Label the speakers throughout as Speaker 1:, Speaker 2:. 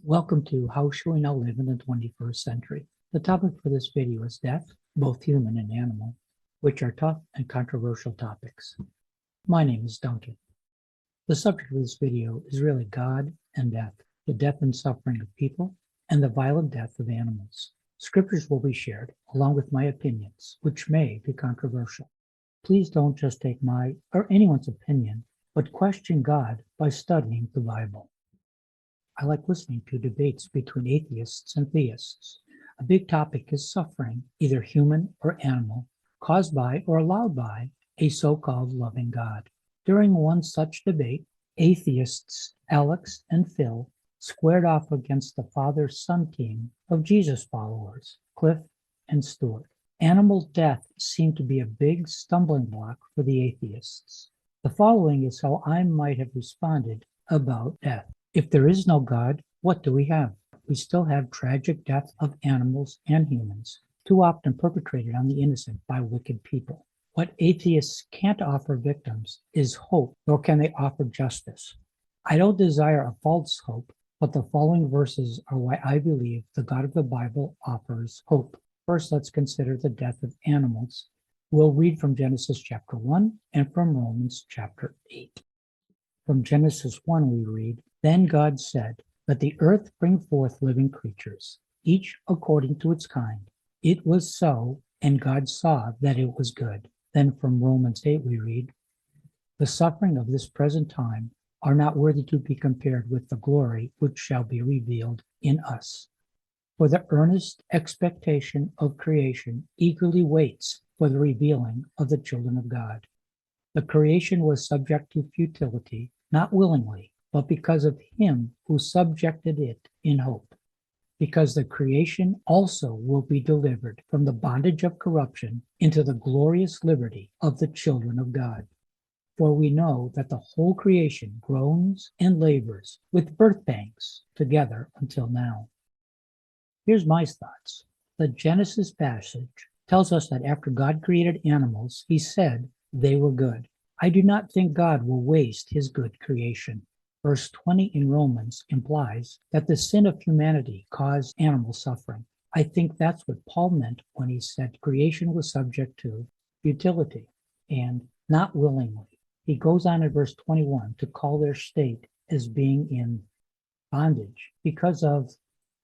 Speaker 1: Welcome to How Should We Now Live in the 21st Century? The topic for this video is death, both human and animal, which are tough and controversial topics. My name is Duncan. The subject of this video is really God and death, the death and suffering of people, and the violent death of animals. Scriptures will be shared, along with my opinions, which may be controversial. Please don't just take my or anyone's opinion, but question God by studying the Bible. I like listening to debates between atheists and theists. A big topic is suffering, either human or animal, caused by or allowed by a so-called loving God. During one such debate, atheists Alex and Phil squared off against the father-son team of Jesus followers, Cliffe and Stuart. Animal death seemed to be a big stumbling block for the atheists. The following is how I might have responded about death. If there is no God, what do we have? We still have tragic death of animals and humans, too often perpetrated on the innocent by wicked people. What atheists can't offer victims is hope, nor can they offer justice. I don't desire a false hope, but the following verses are why I believe the God of the Bible offers hope. First, let's consider the death of animals. We'll read from Genesis chapter 1 and from Romans chapter 8. From Genesis 1 we read, "Then God said, let the earth bring forth living creatures, each according to its kind. It was so, and God saw that it was good." Then from Romans 8 we read, "The suffering of this present time are not worthy to be compared with the glory which shall be revealed in us. For the earnest expectation of creation eagerly waits for the revealing of the children of God. The creation was subject to futility, not willingly, but because of him who subjected it in hope, because the creation also will be delivered from the bondage of corruption into the glorious liberty of the children of God. For we know that the whole creation groans and labors with birth pangs together until now." Here's my thoughts. The Genesis passage tells us that after God created animals, he said they were good. I do not think God will waste his good creation. Verse 20 in Romans implies that the sin of humanity caused animal suffering. I think that's what Paul meant when he said creation was subject to futility and not willingly. He goes on in verse 21 to call their state as being in bondage because of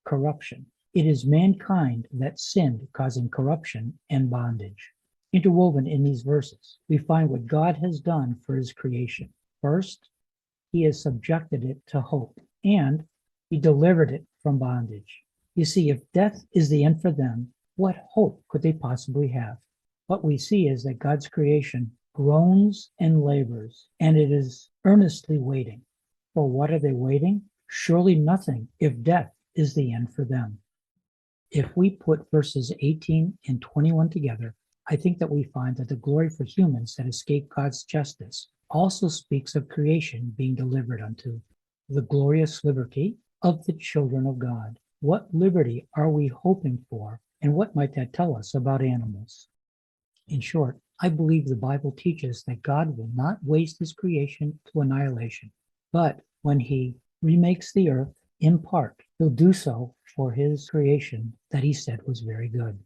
Speaker 1: corruption. It is mankind that sinned, causing corruption and bondage. Interwoven in these verses, we find what God has done for his creation. First, he has subjected it to hope, and he delivered it from bondage. You see, if death is the end for them, what hope could they possibly have? What we see is that God's creation groans and labors, and it is earnestly waiting. For what are they waiting? Surely nothing, if death is the end for them. If we put verses 18 and 21 together, I think that we find that the glory for humans that escape God's justice also speaks of creation being delivered unto the glorious liberty of the children of God. What liberty are we hoping for, and what might that tell us about animals? In short, I believe the Bible teaches that God will not waste his creation to annihilation, but when he remakes the earth, in part, he'll do so for his creation that he said was very good.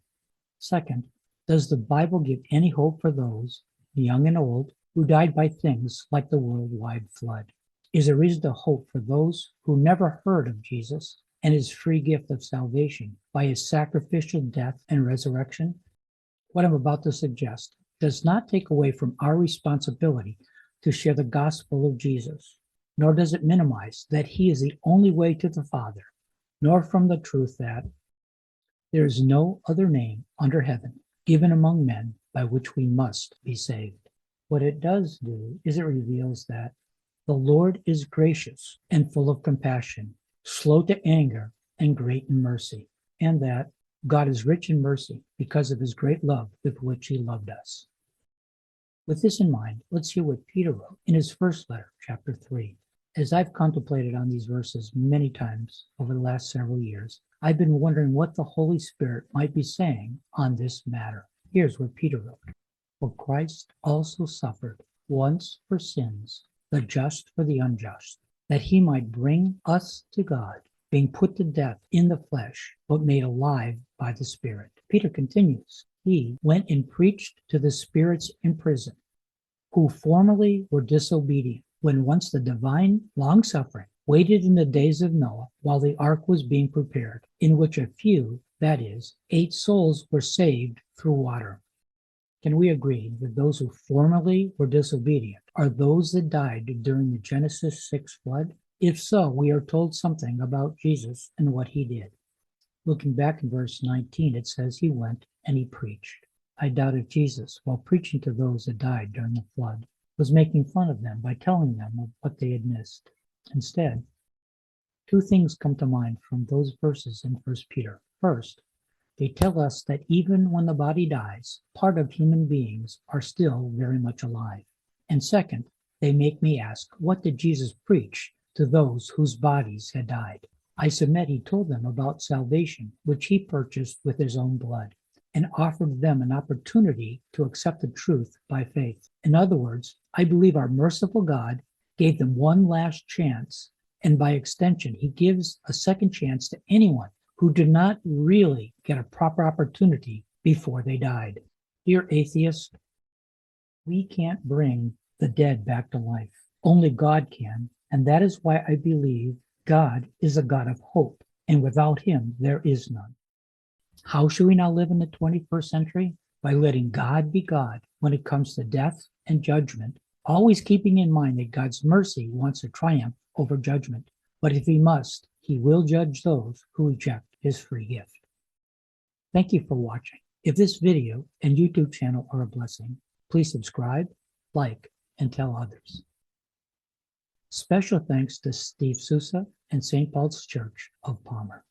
Speaker 1: Second, does the Bible give any hope for those, young and old, who died by things like the worldwide flood? Is there reason to hope for those who never heard of Jesus and his free gift of salvation by his sacrificial death and resurrection? What I'm about to suggest does not take away from our responsibility to share the gospel of Jesus, nor does it minimize that he is the only way to the Father, nor from the truth that there is no other name under heaven given among men by which we must be saved. What it does do is it reveals that the Lord is gracious and full of compassion, slow to anger and great in mercy, and that God is rich in mercy because of his great love with which he loved us. With this in mind, let's hear what Peter wrote in his first letter, chapter 3. As I've contemplated on these verses many times over the last several years, I've been wondering what the Holy Spirit might be saying on this matter. Here's what Peter wrote. For Christ also suffered once for sins, the just for the unjust, that he might bring us to God, being put to death in the flesh, but made alive by the Spirit. Peter continues, he went and preached to the spirits in prison, who formerly were disobedient, when once the divine long-suffering waited in the days of Noah while the ark was being prepared, in which a few, that is, 8 souls, were saved through water. Can we agree that those who formerly were disobedient are those that died during the Genesis 6 flood? If so, we are told something about Jesus and what he did. Looking back in verse 19, it says he went and he preached. I doubt if Jesus, while preaching to those that died during the flood, was making fun of them by telling them of what they had missed. Instead, 2 things come to mind from those verses in 1 Peter. First, they tell us that even when the body dies, part of human beings are still very much alive. And second, they make me ask, what did Jesus preach to those whose bodies had died? I submit he told them about salvation, which he purchased with his own blood, and offered them an opportunity to accept the truth by faith. In other words, I believe our merciful God gave them one last chance, and by extension, he gives a second chance to anyone who did not really get a proper opportunity before they died. Dear atheist, we can't bring the dead back to life. Only God can, and that is why I believe God is a God of hope, and without him, there is none. How should we now live in the 21st century? By letting God be God when it comes to death and judgment, always keeping in mind that God's mercy wants to triumph over judgment. But if he must, he will judge those who reject his free gift. Thank you for watching. If this video and YouTube channel are a blessing, please subscribe, like, and tell others. Special thanks to Steve Sousa and St. Paul's Church of Palmer.